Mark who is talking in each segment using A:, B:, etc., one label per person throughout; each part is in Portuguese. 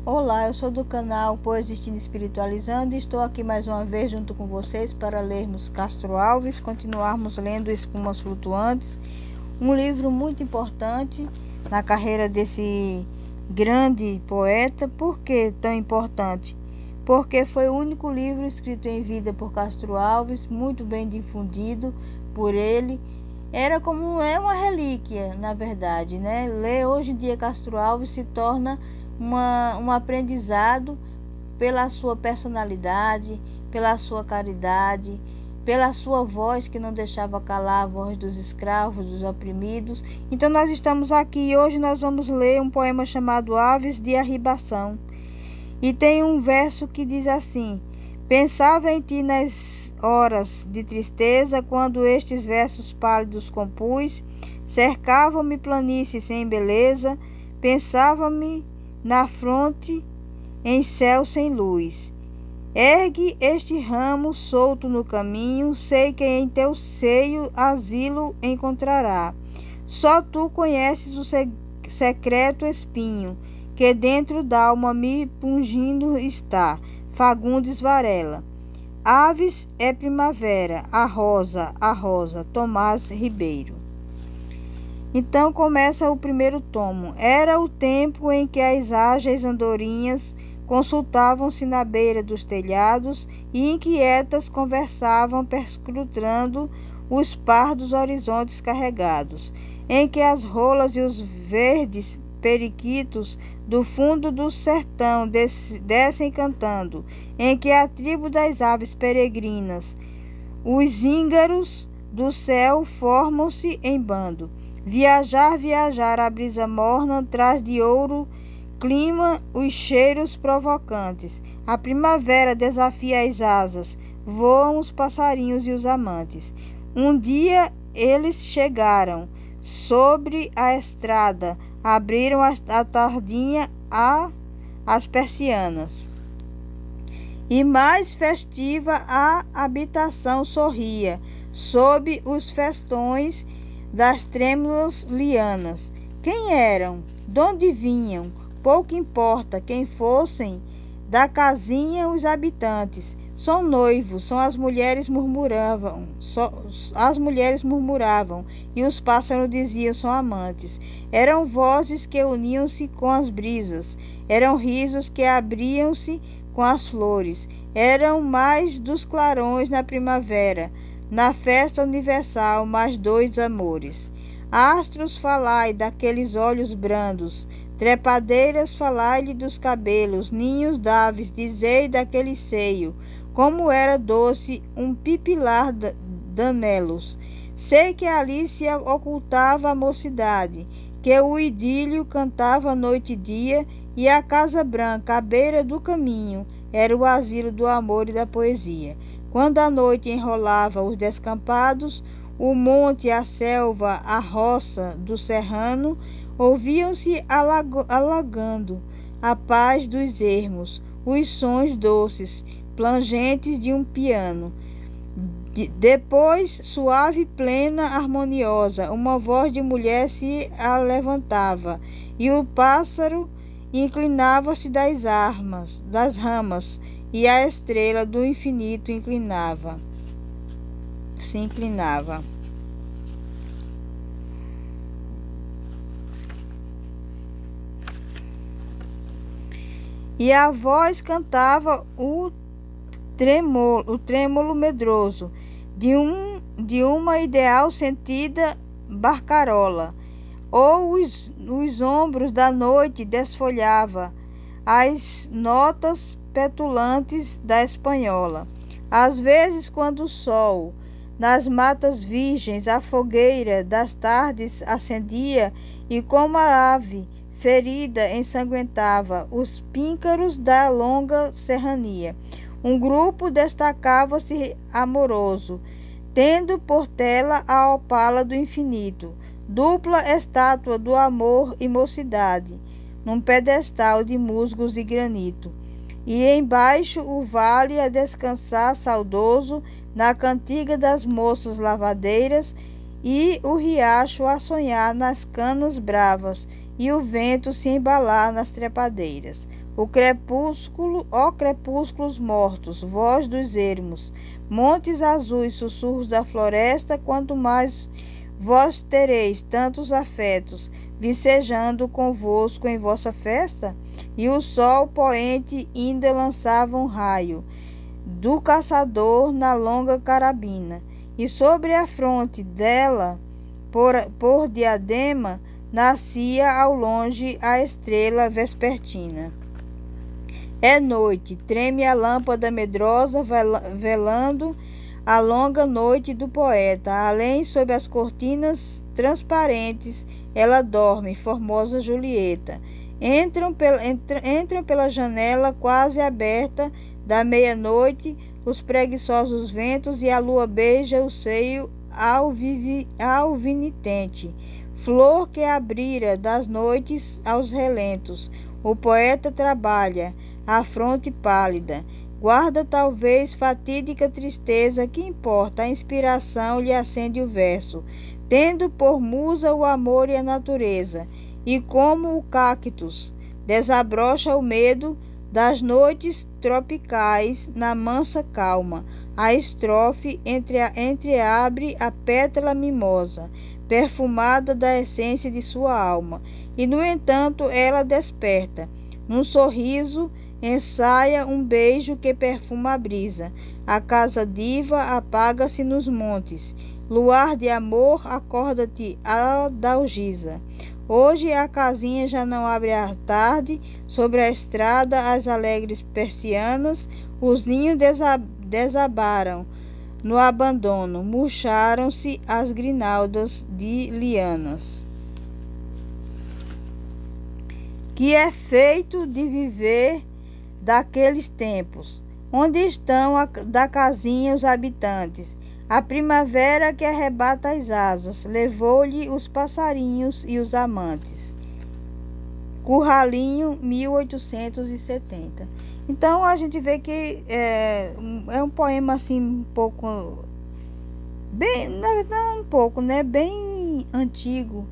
A: Olá, eu sou do canal Coexistindo Espiritualizando e estou aqui mais uma vez junto com vocês para lermos Castro Alves, continuarmos lendo Espumas Flutuantes, um livro muito importante na carreira desse grande poeta. Por que tão importante? Porque foi o único livro escrito em vida por Castro Alves, muito bem difundido por ele. É uma relíquia, na verdade, né? Ler hoje em dia Castro Alves se torna um aprendizado pela sua personalidade, pela sua caridade, pela sua voz que não deixava calar a voz dos escravos, dos oprimidos. Então nós estamos aqui e hoje nós vamos ler um poema chamado Aves de Arribação. E tem um verso que diz assim: pensava em ti nas horas de tristeza, quando estes versos pálidos compus, cercavam-me planícies sem beleza, pensava-me na fronte em céu sem luz. Ergue este ramo solto no caminho, sei que em teu seio asilo encontrará. Só tu conheces o secreto espinho, que dentro d'alma me pungindo está. Fagundes Varela. Aves é primavera, a rosa, Tomás Ribeiro. Então começa o primeiro tomo. Era o tempo em que as ágeis andorinhas consultavam-se na beira dos telhados e inquietas conversavam, perscrutando os pardos horizontes carregados, em que as rolas e os verdes periquitos do fundo do sertão descem cantando, em que a tribo das aves peregrinas, os íngaros do céu formam-se em bando. Viajar, a brisa morna traz de ouro clima os cheiros provocantes. A primavera desafia as asas, voam os passarinhos e os amantes. Um dia eles chegaram sobre a estrada, abriram a tardinha as persianas. E mais festiva a habitação sorria, sob os festões das trêmulas lianas. Quem eram? Donde vinham? Pouco importa quem fossem da casinha os habitantes. São noivos, são as mulheres murmuravam, e os pássaros diziam são amantes. Eram vozes que uniam-se com as brisas, eram risos que abriam-se com as flores, eram mais dos clarões na primavera, na festa universal, mais dois amores. Astros, falai daqueles olhos brandos, trepadeiras, falai-lhe dos cabelos, ninhos d'aves, dizei daquele seio, como era doce um pipilar danelos. Sei que ali se ocultava a mocidade, que o idílio cantava noite e dia, e a casa branca, à beira do caminho, era o asilo do amor e da poesia. Quando a noite enrolava os descampados, o monte, a selva, a roça do serrano, ouviam-se alagando a paz dos ermos, os sons doces, plangentes de um piano. Depois, suave, plena, harmoniosa, uma voz de mulher se levantava, e o pássaro inclinava-se das ramas, e a estrela do infinito se inclinava. E a voz cantava o trêmulo medroso de uma ideal sentida barcarola, ou os ombros da noite desfolhava as notas petulantes da espanhola. Às vezes, quando o sol nas matas virgens a fogueira das tardes acendia, e como a ave ferida ensanguentava os píncaros da longa serrania, um grupo destacava-se amoroso, tendo por tela a opala do infinito, dupla estátua do amor e mocidade, num pedestal de musgos e granito. E embaixo o vale a descansar saudoso na cantiga das moças lavadeiras, e o riacho a sonhar nas canas bravas, e o vento se embalar nas trepadeiras. O crepúsculo, ó crepúsculos mortos, voz dos ermos, montes azuis, sussurros da floresta, quanto mais vós tereis tantos afetos, vicejando convosco em vossa festa? E o sol poente ainda lançava um raio do caçador na longa carabina, e sobre a fronte dela, por diadema, nascia ao longe a estrela vespertina. É noite, treme a lâmpada medrosa, velando a longa noite do poeta. Além, sob as cortinas transparentes, ela dorme, formosa Julieta. Entram pela janela quase aberta da meia-noite os preguiçosos ventos, e a lua beija o seio alvinitente, flor que abrira das noites aos relentos. O poeta trabalha, a fronte pálida, guarda talvez fatídica tristeza, que importa, a inspiração lhe acende o verso, tendo por musa o amor e a natureza, e como o cactus desabrocha o medo das noites tropicais na mansa calma. A estrofe entreabre a pétala mimosa, perfumada da essência de sua alma, e no entanto ela desperta, num sorriso ensaia um beijo que perfuma a brisa. A casa diva apaga-se nos montes, luar de amor, acorda-te, adalgisa. Hoje a casinha já não abre à tarde, sobre a estrada as alegres persianas, os ninhos desabaram no abandono, murcharam-se as grinaldas de lianas. Que é feito de viver daqueles tempos, onde estão da casinha os habitantes? A primavera que arrebata as asas, levou-lhe os passarinhos e os amantes. Curralinho, 1870. Então a gente vê que é um poema assim um pouco, bem, na verdade um pouco, né, bem antigo,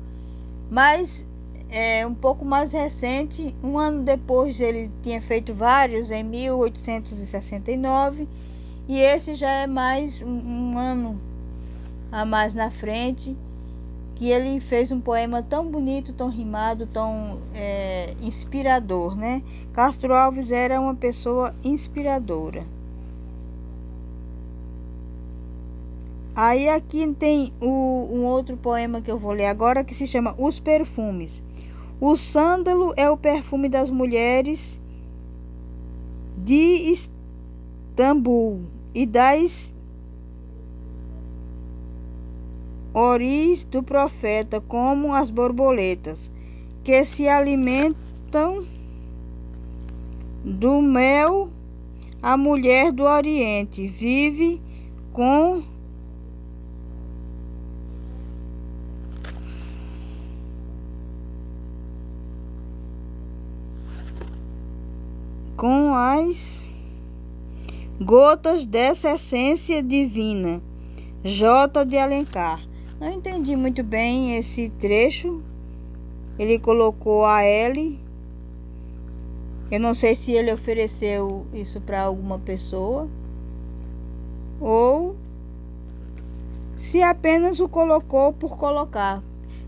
A: mas é um pouco mais recente. Um ano depois ele tinha feito vários, em 1869, e esse já é mais um ano a mais na frente, que ele fez um poema tão bonito, tão rimado, tão inspirador, né? Castro Alves era uma pessoa inspiradora. Aí aqui tem um outro poema que eu vou ler agora, que se chama Os Perfumes. O sândalo é o perfume das mulheres de Istambul e das oris do profeta, como as borboletas que se alimentam do mel. A mulher do Oriente vive com as gotas dessa essência divina. J. de Alencar. Não entendi muito bem esse trecho. Ele colocou a L. Eu não sei se ele ofereceu isso para alguma pessoa ou se apenas o colocou por colocar.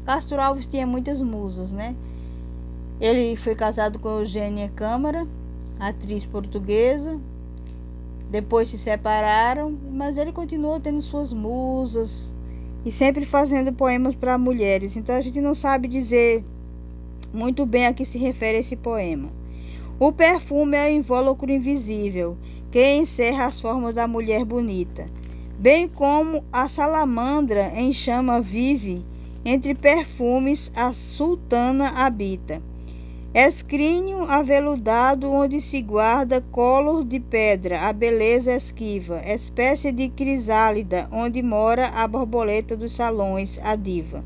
A: Castro Alves tinha muitas musas, né? Ele foi casado com Eugênia Câmara, atriz portuguesa. Depois se separaram, mas ele continuou tendo suas musas e sempre fazendo poemas para mulheres. Então a gente não sabe dizer muito bem a que se refere esse poema. O perfume é o invólucro invisível que encerra as formas da mulher bonita, bem como a salamandra em chama vive, entre perfumes a sultana habita. Escrínio aveludado onde se guarda colo de pedra, a beleza esquiva, espécie de crisálida onde mora a borboleta dos salões, a diva.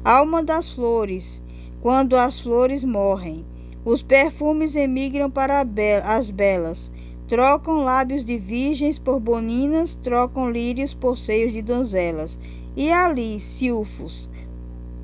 A: Alma das flores, quando as flores morrem, os perfumes emigram para as belas, trocam lábios de virgens por boninas, trocam lírios por seios de donzelas. E ali, silfos,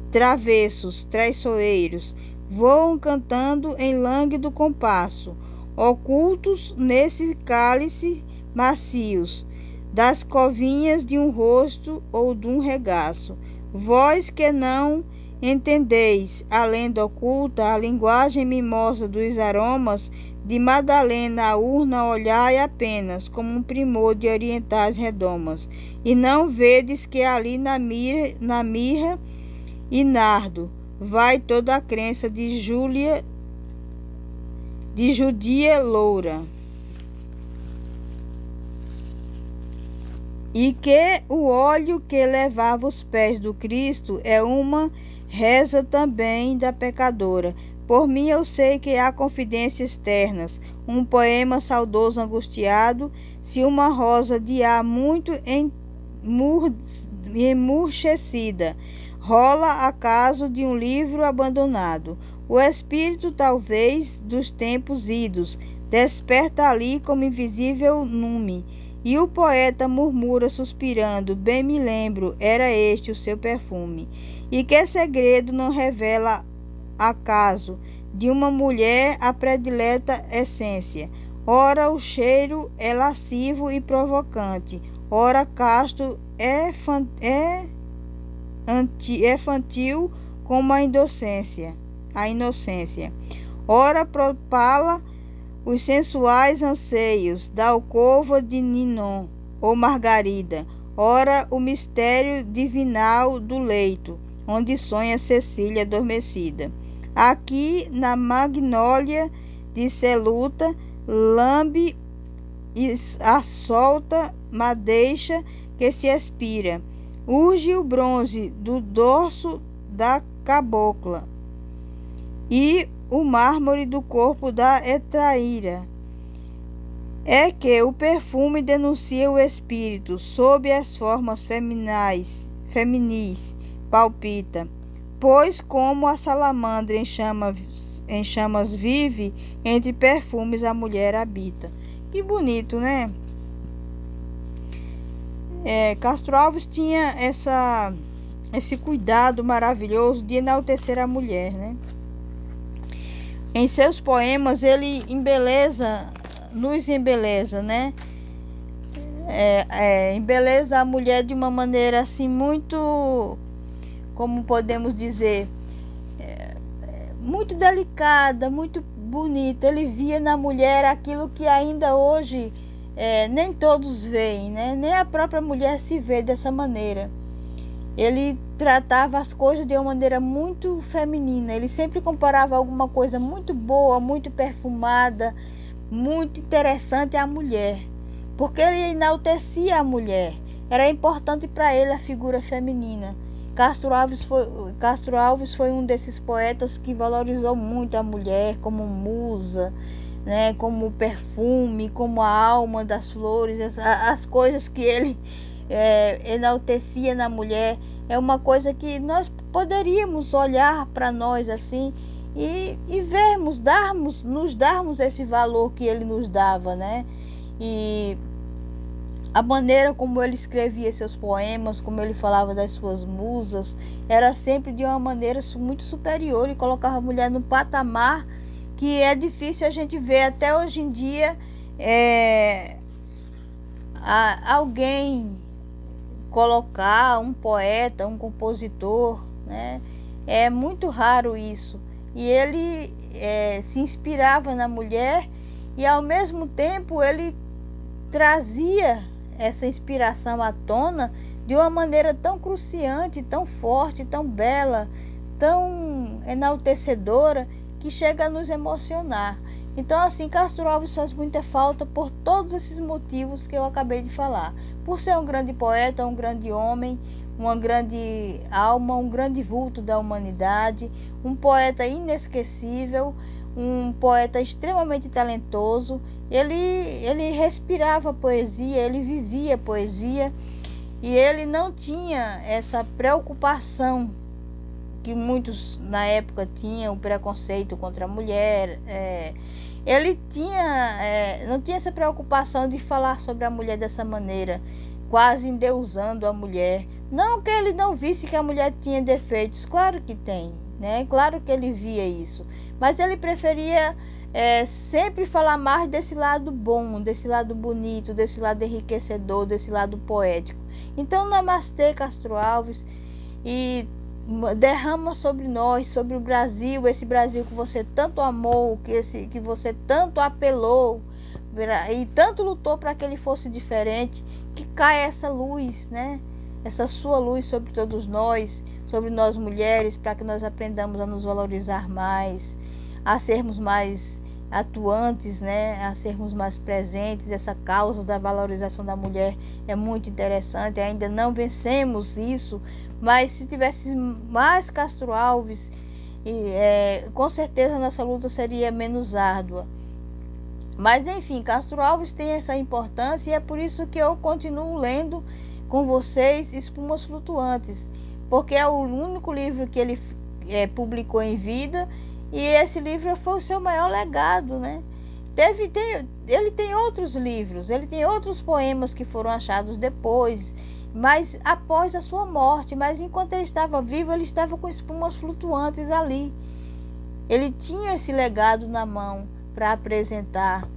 A: travessos, traiçoeiros, voam cantando em lânguido compasso, ocultos nesse cálice macios, das covinhas de um rosto ou de um regaço. Vós que não entendeis a lenda oculta, a linguagem mimosa dos aromas, de Madalena a urna olhai apenas como um primor de orientais redomas, e não vedes que ali na mirra e nardo vai toda a crença de judia loura. E que o óleo que levava os pés do Cristo é uma reza também da pecadora. Por mim eu sei que há confidências ternas, um poema saudoso angustiado, se uma rosa de ar muito emurchecida rola acaso de um livro abandonado. O espírito talvez dos tempos idos desperta ali como invisível nume. E o poeta murmura suspirando, bem me lembro, era este o seu perfume. E que segredo não revela acaso de uma mulher a predileta essência? Ora o cheiro é lascivo e provocante, ora casto é infantil como a inocência. Ora propala os sensuais anseios da alcova de Ninon ou Margarida, ora o mistério divinal do leito, onde sonha Cecília adormecida. Aqui na magnólia de Celuta, lambe e assolta madeixa que se expira. Urge o bronze do dorso da cabocla e o mármore do corpo da Etraíra. É que o perfume denuncia o espírito, sob as formas feminis, palpita. Pois como a salamandra em chamas vive, entre perfumes a mulher habita. Que bonito, né? Castro Alves tinha esse cuidado maravilhoso de enaltecer a mulher, né? Em seus poemas ele nos embeleza, né? Embeleza a mulher de uma maneira assim muito, como podemos dizer, muito delicada, muito bonita. Ele via na mulher aquilo que ainda hoje nem todos veem, né? Nem a própria mulher se vê dessa maneira. Ele tratava as coisas de uma maneira muito feminina. Ele sempre comparava alguma coisa muito boa, muito perfumada, muito interessante à mulher, porque ele enaltecia a mulher. Era importante para ele a figura feminina. Castro Alves foi um desses poetas que valorizou muito a mulher como musa, né, como perfume, como a alma das flores, as coisas que ele enaltecia na mulher. É uma coisa que nós poderíamos olhar para nós assim e vermos, nos darmos esse valor que ele nos dava, né? E a maneira como ele escrevia seus poemas, como ele falava das suas musas, era sempre de uma maneira muito superior e colocava a mulher no patamar que é difícil a gente ver até hoje em dia alguém colocar, um poeta, um compositor, né? É muito raro isso. E ele se inspirava na mulher e ao mesmo tempo ele trazia essa inspiração à tona de uma maneira tão cruciante, tão forte, tão bela, tão enaltecedora, que chega a nos emocionar. Então, assim, Castro Alves faz muita falta por todos esses motivos que eu acabei de falar. Por ser um grande poeta, um grande homem, uma grande alma, um grande vulto da humanidade, um poeta inesquecível, um poeta extremamente talentoso. Ele respirava poesia, ele vivia poesia e ele não tinha essa preocupação que muitos na época tinham, o preconceito contra a mulher. Ele não tinha essa preocupação de falar sobre a mulher dessa maneira, quase endeusando a mulher. Não que ele não visse que a mulher tinha defeitos, claro que tem, né? Claro que ele via isso, mas ele preferia sempre falar mais desse lado bom, desse lado bonito, desse lado enriquecedor, desse lado poético. Então, namastê, Castro Alves, e derrama sobre nós, sobre o Brasil, esse Brasil que você tanto amou, que você tanto apelou e tanto lutou para que ele fosse diferente, que caia essa luz, né? Essa sua luz sobre todos nós, sobre nós mulheres, para que nós aprendamos a nos valorizar mais, a sermos mais atuantes, né? A sermos mais presentes. Essa causa da valorização da mulher é muito interessante, ainda não vencemos isso, mas se tivesse mais Castro Alves, com certeza nossa luta seria menos árdua. Mas enfim, Castro Alves tem essa importância e é por isso que eu continuo lendo com vocês Espumas Flutuantes, porque é o único livro que ele publicou em vida, e esse livro foi o seu maior legado, né? Ele tem outros livros, ele tem outros poemas que foram achados depois, mas após a sua morte. Mas enquanto ele estava vivo, ele estava com espumas flutuantes ali. Ele tinha esse legado na mão para apresentar,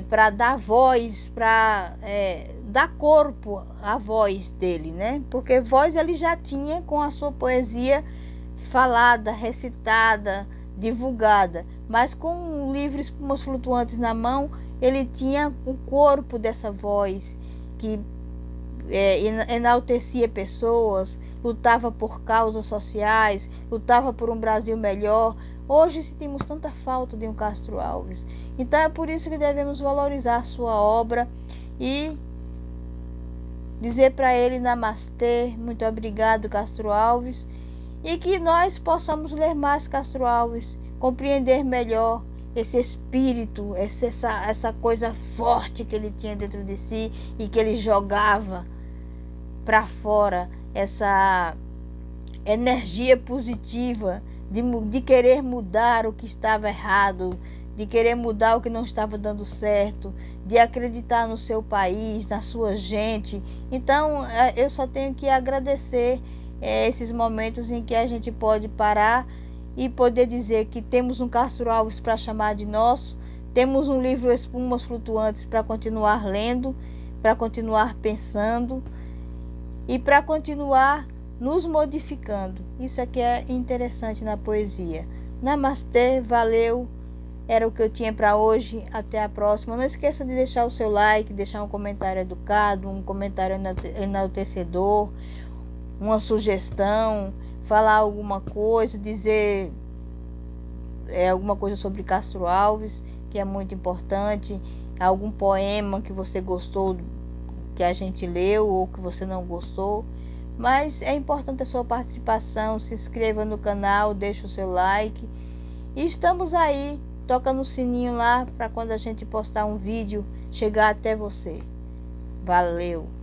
A: para dar voz, para dar corpo à voz dele, né? Porque voz ele já tinha com a sua poesia falada, recitada, divulgada, mas com o livro Espumas Flutuantes na mão, ele tinha o corpo dessa voz que enaltecia pessoas, lutava por causas sociais, lutava por um Brasil melhor. Hoje sentimos tanta falta de um Castro Alves. Então é por isso que devemos valorizar a sua obra e dizer para ele namastê, muito obrigado, Castro Alves, e que nós possamos ler mais Castro Alves, compreender melhor esse espírito, essa coisa forte que ele tinha dentro de si e que ele jogava para fora, essa energia positiva de querer mudar o que estava errado, de querer mudar o que não estava dando certo, de acreditar no seu país, na sua gente. Então, eu só tenho que agradecer esses momentos em que a gente pode parar e poder dizer que temos um Castro Alves para chamar de nosso, temos um livro Espumas Flutuantes para continuar lendo, para continuar pensando e para continuar nos modificando. Isso aqui é interessante na poesia. Namastê, valeu, era o que eu tinha para hoje. Até a próxima. Não esqueça de deixar o seu like, deixar um comentário educado, um comentário enaltecedor, uma sugestão, falar alguma coisa, dizer alguma coisa sobre Castro Alves, que é muito importante, algum poema que você gostou, que a gente leu, ou que você não gostou. Mas é importante a sua participação. Se inscreva no canal, deixe o seu like. E estamos aí, toca no sininho lá para quando a gente postar um vídeo chegar até você. Valeu!